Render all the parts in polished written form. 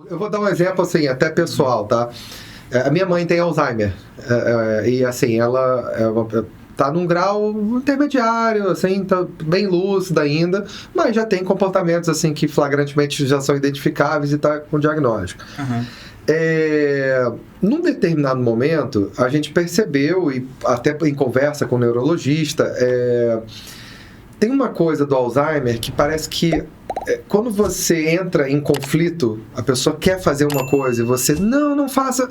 Eu vou dar um exemplo, assim, até pessoal, tá? A minha mãe tem Alzheimer. E, assim, ela tá num grau intermediário, assim, tá bem lúcida ainda, mas já tem comportamentos, assim, que flagrantemente já são identificáveis e tá com diagnóstico. Uhum. Num determinado momento, a gente percebeu, e até em conversa com o neurologista, tem uma coisa do Alzheimer que parece que quando você entra em conflito, a pessoa quer fazer uma coisa e você, não faça,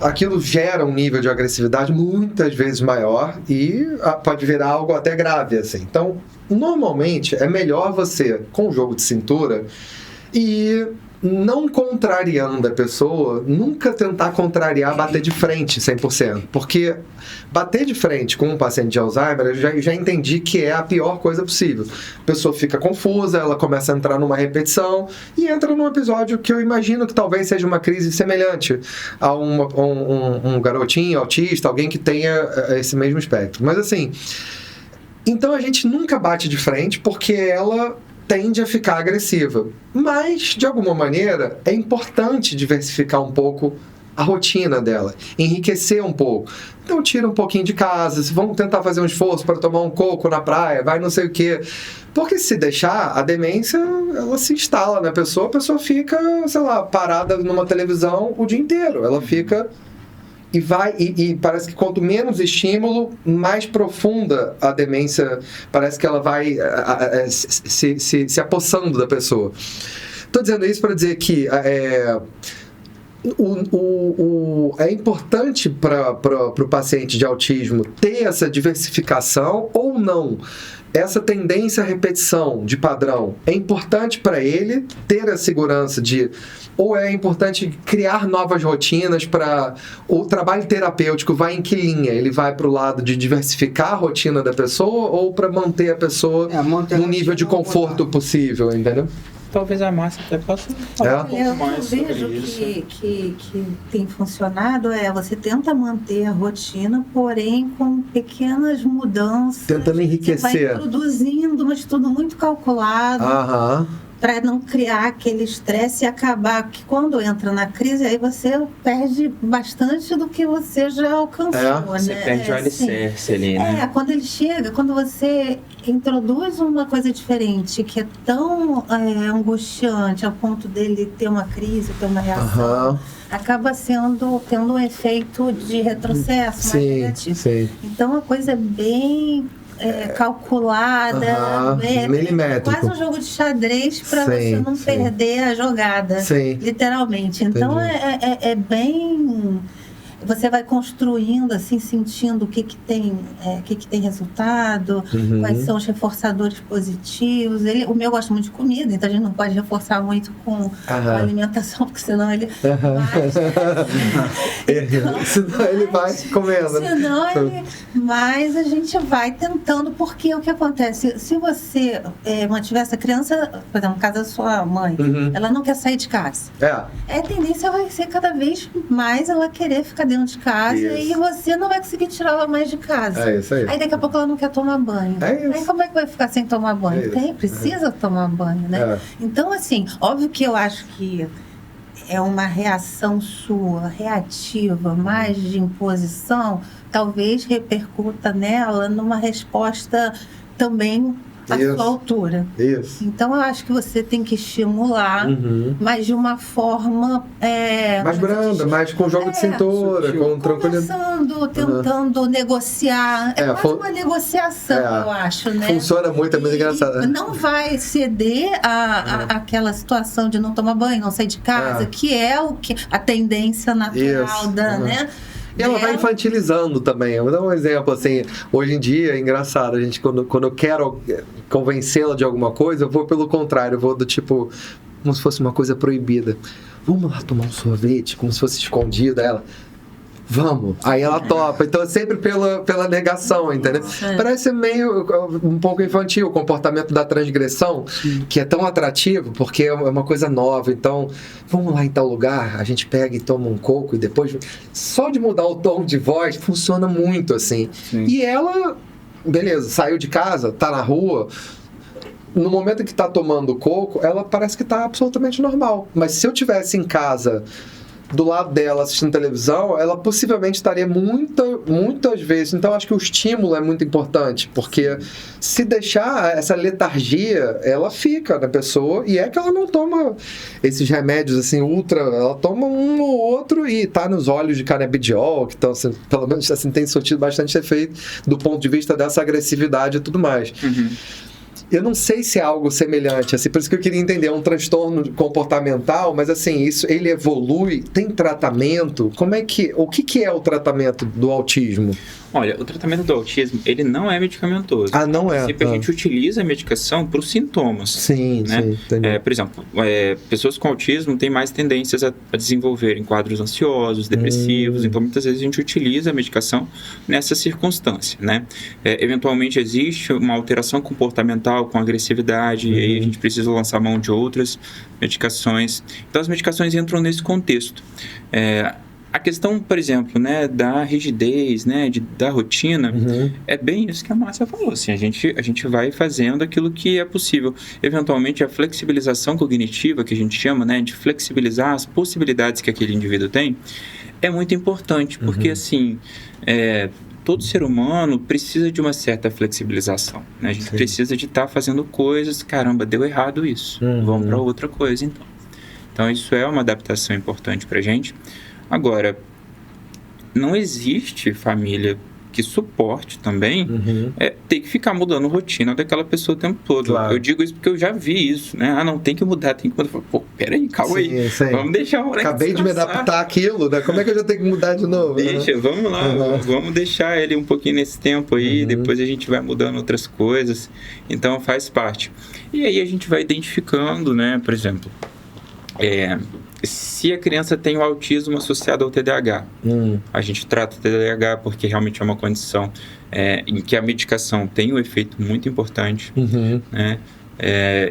aquilo gera um nível de agressividade muitas vezes maior e pode virar algo até grave, assim. Então, normalmente, é melhor você, com o jogo de cintura, e não contrariando a pessoa, nunca tentar contrariar, bater de frente 100%. Porque bater de frente com um paciente de Alzheimer, eu já entendi que é a pior coisa possível. A pessoa fica confusa, ela começa a entrar numa repetição e entra num episódio que eu imagino que talvez seja uma crise semelhante a um garotinho autista, alguém que tenha esse mesmo espectro. Mas assim, então a gente nunca bate de frente porque ela tende a ficar agressiva. Mas, de alguma maneira, é importante diversificar um pouco a rotina dela, enriquecer um pouco. Então, tira um pouquinho de casa, vamos tentar fazer um esforço para tomar um coco na praia, vai não sei o quê. Porque se deixar, a demência, ela se instala na pessoa, a pessoa fica, sei lá, parada numa televisão o dia inteiro. Ela fica... E parece que quanto menos estímulo, mais profunda a demência, parece que ela vai se apossando da pessoa. Estou dizendo isso para dizer que é importante para o paciente de autismo ter essa diversificação ou não. Essa tendência à repetição de padrão é importante para ele ter a segurança ou é importante criar novas rotinas para... O trabalho terapêutico vai em que linha? Ele vai para o lado de diversificar a rotina da pessoa ou para manter a pessoa no nível de conforto possível, entendeu? Talvez a Márcia até possa falar um pouco mais sobre isso. Eu vejo que tem funcionado você tenta manter a rotina, porém com pequenas mudanças. Tentando enriquecer. Você vai introduzindo, mas tudo muito calculado. Aham. Para não criar aquele estresse e acabar que quando entra na crise, aí você perde bastante do que você já alcançou, né? Você perde o alicerce ali, né? Quando ele chega, quando você introduz uma coisa diferente, que é tão angustiante ao ponto dele ter uma crise, ter uma reação, acaba tendo um efeito de retrocesso mais negativo. Sim. Então a coisa é bem... calculada, milimétrico. Quase um jogo de xadrez para você não perder a jogada, literalmente. Então é bem... Você vai construindo, assim, sentindo o que tem resultado, quais são os reforçadores positivos. O meu gosta muito de comida, então a gente não pode reforçar muito com a alimentação, porque senão ele senão ele vai comendo. Mas a gente vai tentando, porque o que acontece? Se você mantiver essa criança, por exemplo, no caso da sua mãe, ela não quer sair de casa. A tendência vai ser cada vez mais ela querer ficar dentro de casa e você não vai conseguir tirar ela mais de casa. Isso aí. Aí daqui a pouco ela não quer tomar banho. Aí como é que vai ficar sem tomar banho? Precisa tomar banho, né? Então, assim, óbvio que eu acho que é uma reação sua, reativa, mais de imposição, talvez repercuta nela numa resposta também à sua altura. Então eu acho que você tem que estimular, mas de uma forma mais branda, mais com jogo de cintura, com tranquilidade. Tentando negociar. É quase uma negociação, eu acho, né? Funciona muito, é muito engraçado. Não vai ceder àquela situação de não tomar banho, não sair de casa, que é a tendência natural né? E ela vai infantilizando também. Eu vou dar um exemplo, assim, hoje em dia é engraçado, a gente, quando eu quero convencê-la de alguma coisa, eu vou pelo contrário, eu vou do tipo, como se fosse uma coisa proibida. Vamos lá tomar um sorvete, como se fosse escondida, ela... Vamos. Aí ela topa. Então é sempre pela negação, entendeu? Parece meio um pouco infantil o comportamento da transgressão, que é tão atrativo, porque é uma coisa nova. Então, vamos lá em tal lugar, a gente pega e toma um coco e depois... Só de mudar o tom de voz funciona muito, assim. E ela, beleza, saiu de casa, tá na rua... no momento em que está tomando coco, ela parece que está absolutamente normal. Mas se eu tivesse em casa, do lado dela, assistindo televisão, ela possivelmente estaria muitas vezes. Então, acho que o estímulo é muito importante, porque se deixar essa letargia, ela fica na pessoa, e é que ela não toma esses remédios, assim, ela toma um ou outro e tá nos óleos de canabidiol, que estão, assim, pelo menos, assim, tem surtido bastante efeito do ponto de vista dessa agressividade e tudo mais. Eu não sei se é algo semelhante, assim, por isso que eu queria entender, é um transtorno comportamental, mas assim, ele evolui, tem tratamento? O que é o tratamento do autismo? Olha, o tratamento do autismo, ele não é medicamentoso. Não é? Sempre a gente utiliza a medicação para os sintomas. Sim, né? Sim. Por exemplo, pessoas com autismo têm mais tendências a desenvolverem quadros ansiosos, depressivos, então muitas vezes a gente utiliza a medicação nessa circunstância, né? Eventualmente existe uma alteração comportamental com agressividade, e aí a gente precisa lançar mão de outras medicações. Então as medicações entram nesse contexto. A questão, por exemplo, né, da rigidez, né, da rotina, é bem isso que a Márcia falou. Assim, a gente vai fazendo aquilo que é possível. Eventualmente, a flexibilização cognitiva, que a gente chama, né, de flexibilizar as possibilidades que aquele indivíduo tem, é muito importante, porque assim, todo ser humano precisa de uma certa flexibilização, né? A gente precisa de estar fazendo coisas, caramba, deu errado isso, vamos para outra coisa, então. Então, isso é uma adaptação importante para a gente. Agora, não existe família que suporte também ter que ficar mudando rotina daquela pessoa o tempo todo. Claro. Eu digo isso porque eu já vi isso, né? Não, tem que mudar, tem que mudar. Pô, peraí, calma aí. Vamos deixar o moleque Acabei de me adaptar àquilo, né? Como é que eu já tenho que mudar de novo? Deixa, vamos lá, vamos deixar ele um pouquinho nesse tempo aí, depois a gente vai mudando outras coisas. Então, faz parte. E aí a gente vai identificando, né? Por exemplo, se a criança tem o autismo associado ao TDAH, a gente trata o TDAH porque realmente é uma condição em que a medicação tem um efeito muito importante, né?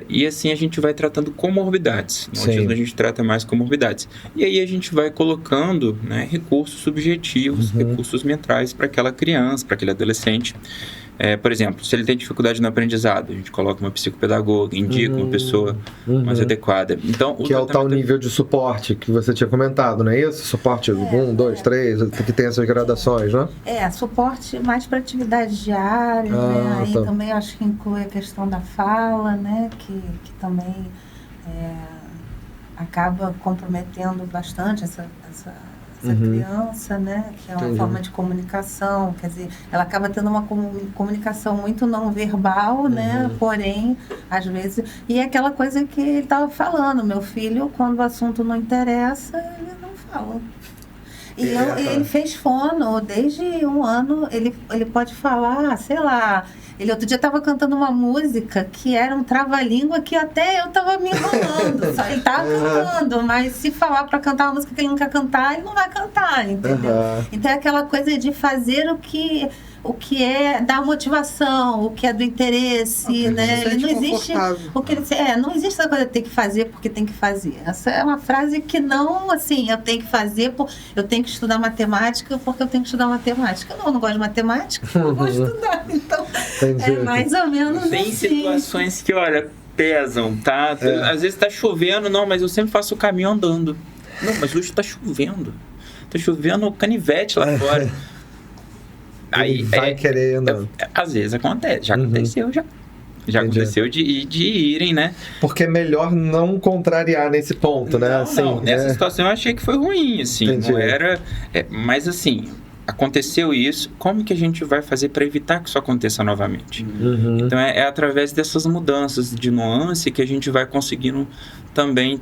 E assim a gente vai tratando comorbidades. No autismo a gente trata mais comorbidades. E aí a gente vai colocando, né, recursos subjetivos, recursos mentais para aquela criança, para aquele adolescente. Por exemplo, se ele tem dificuldade no aprendizado, a gente coloca uma psicopedagoga, indica uma pessoa mais adequada. Então, que é o tal nível de suporte que você tinha comentado, não é isso? Suporte 1, 2, 3, que tem essas gradações, né? Suporte mais para atividades diárias, né? Aí também acho que inclui a questão da fala, né? Que também acaba comprometendo bastante essa criança, né, que é uma forma de comunicação, quer dizer, ela acaba tendo uma comunicação muito não verbal, né, porém, às vezes, e é aquela coisa que ele estava falando, meu filho, quando o assunto não interessa, ele não fala. E ele fez fono, desde 1 ano, ele pode falar, sei lá. Ele outro dia estava cantando uma música que era um trava-língua que até eu estava me enrolando. Só ele estava cantando, mas se falar para cantar uma música que ele não quer cantar, ele não vai cantar, entendeu? Então é aquela coisa de fazer o que é da motivação, o que é do interesse, né? Ele não existe o que não existe essa coisa de ter que fazer porque tem que fazer. Essa é uma frase que não, assim, eu tenho que fazer, eu tenho que estudar matemática porque eu tenho que estudar matemática. Não, eu não gosto de matemática, eu vou estudar. Então, é mais ou menos assim. Tem situações que, olha, pesam, tá? Às vezes tá chovendo, não, mas eu sempre faço o caminho andando. Não, mas hoje tá chovendo. Tá chovendo canivete lá fora. Aí vai querer andando. Às vezes acontece, já aconteceu, já aconteceu de irem, né? Porque é melhor não contrariar nesse ponto, né? Não, nessa situação eu achei que foi ruim, assim, não era... mas assim, aconteceu isso, como que a gente vai fazer para evitar que isso aconteça novamente? Então é através dessas mudanças de nuance que a gente vai conseguindo também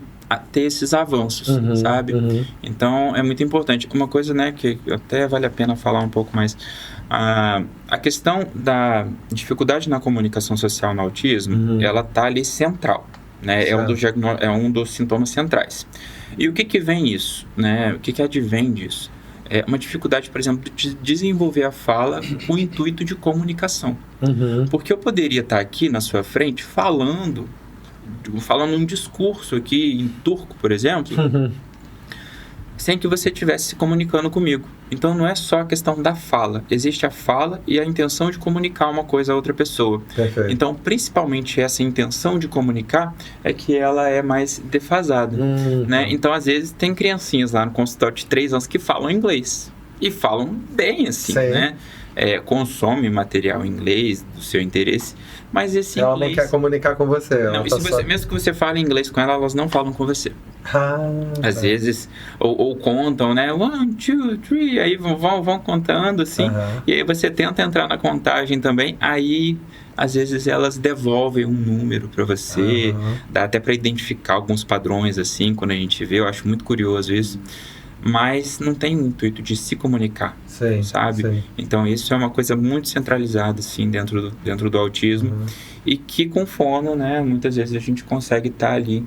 ter esses avanços, sabe? Então é muito importante. Uma coisa, né, que até vale a pena falar um pouco mais, a questão da dificuldade na comunicação social no autismo, ela tá ali central, né? É um dos sintomas centrais. E o que vem isso, né? O que advém disso? É uma dificuldade, por exemplo, de desenvolver a fala com o intuito de comunicação. Porque eu poderia estar aqui na sua frente falando um discurso aqui em turco, por exemplo, sem que você estivesse se comunicando comigo. Então, não é só a questão da fala. Existe a fala e a intenção de comunicar uma coisa a outra pessoa. Perfeito. Então, principalmente essa intenção de comunicar é que ela é mais defasada. Né? Então, às vezes, tem criancinhas lá no consultório de 3 anos que falam inglês. E falam bem, assim, né? Consome material em inglês do seu interesse, mas esse ela inglês... não quer comunicar com você. Não, mesmo que você fale inglês com ela, elas não falam com você. Às vezes, ou contam, né? 1, 2, 3, aí vão contando, assim. E aí você tenta entrar na contagem também, aí... Às vezes elas devolvem um número para você, dá até para identificar alguns padrões, assim, quando a gente vê. Eu acho muito curioso isso. Mas não tem o intuito de se comunicar, sabe? Então, isso é uma coisa muito centralizada, assim, dentro do autismo. E que com fono, né, muitas vezes a gente consegue estar ali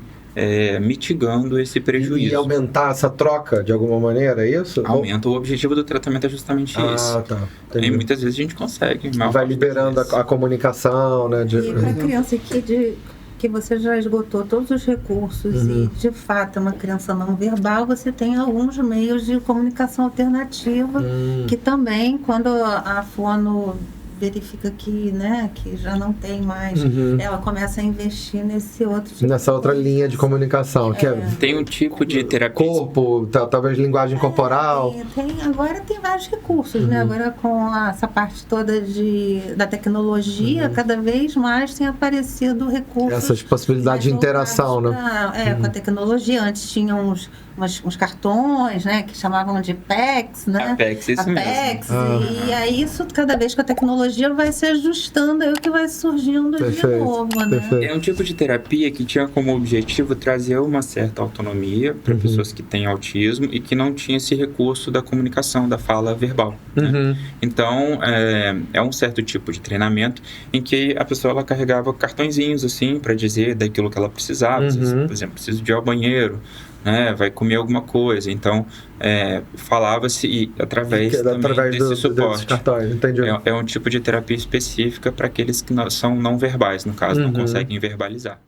mitigando esse prejuízo. E aumentar essa troca, de alguma maneira, é isso? Aumenta. O objetivo do tratamento é justamente isso. E muitas vezes a gente consegue. Vai liberando a comunicação, né? E para a criança que você já esgotou todos os recursos e, de fato, é uma criança não verbal, você tem alguns meios de comunicação alternativa que também, quando a fono verifica que, né, que já não tem mais, ela começa a investir nessa outra linha de comunicação. Que tem um tipo de terapia... Corpo, talvez linguagem corporal. Agora tem vários recursos, né? Agora com essa parte toda da tecnologia, cada vez mais tem aparecido recursos... Essas possibilidades de interação, né? Com a tecnologia. Antes tinham uns cartões, né? Que chamavam de PEX, né? Isso mesmo. E aí isso, cada vez que a tecnologia vai se ajustando, é o que vai surgindo de novo, né? É um tipo de terapia que tinha como objetivo trazer uma certa autonomia para pessoas que têm autismo e que não tinham esse recurso da comunicação, da fala verbal. Né? Então, é um certo tipo de treinamento em que a pessoa ela carregava cartõezinhos assim para dizer daquilo que ela precisava. Por exemplo, preciso de ir ao banheiro, né, vai comer alguma coisa. Então, falava-se através desse suporte. É um tipo de terapia específica para aqueles que são não verbais, no caso, não conseguem verbalizar.